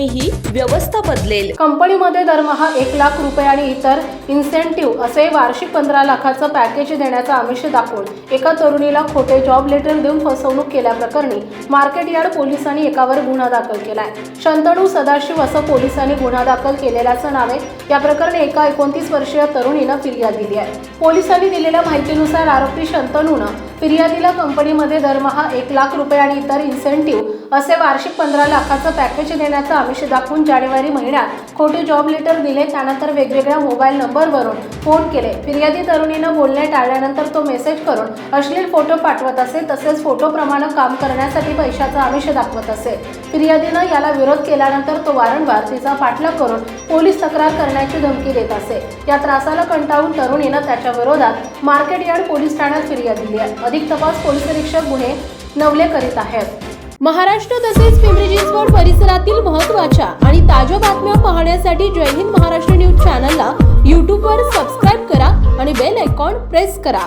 तुम्हीही व्यवस्था बदलेल। कंपनीमध्ये दरमहा 1 लाख रुपये आणि इतर इन्सेंटिव्ह असे वार्षिक 15 लाखाचं पॅकेज देण्याचं आमिष दाखवून एका तरुणीला खोटे जॉब लेटर देऊन फसवणूक केल्याप्रकरणी मार्केट यार्ड पोलिसांनी एकावर गुन्हा दाखल केलाय। शंतनू सदाशिव असं पोलिसांनी गुन्हा दाखल केलेल्याचं नाव आहे। या प्रकरणी एका 29 वर्षीय तरुणीनं फिर्याद दिली आहे। पोलिसांनी दिलेल्या माहितीनुसार आरोपी शंतनूनं फिर्यादीला कंपनीमध्ये दरमहा 1 लाख रुपये आणि इतर इन्सेंटिव्ह असे वार्षिक 15 लाखाचं पॅकेज देण्याचं आमिष दाखवून जानेवारी महिन्यात खोटे जॉब लेटर दिले। त्यानंतर वेगवेगळ्या मोबाईल नंबरवरून फोन केले। फिर्यादी तरुणीनं बोलणे टाळल्यानंतर तो मेसेज करून अश्लील फोटो पाठवत असे, तसेच फोटोप्रमाणे काम करण्यासाठी पैशाचा आमिष दाखवत असे। फिर्यादीनं याला विरोध केल्यानंतर तो वारंवार तिचा पाठलाग करून पोलीस तक्रार करण्याची धमकी देत असे। या त्रासाला कंटाळून तरुणीनं त्याच्या विरोधात मार्केट यार्ड पोलीस ठाण्यात फिर्याद दिली आहे। अधिक तपास पोलीस निरीक्षक गुन्हे नवले करीत आहेत। महाराष्ट्र तसेच पिंपरी चिंचवड परिसरातील महत्त्वाच्या आणि ताज्या बातम्या पाहण्यासाठी जय हिंद महाराष्ट्र न्यूज चॅनलला यूट्यूबवर सबस्क्राईब करा आणि बेल आयकॉन प्रेस करा।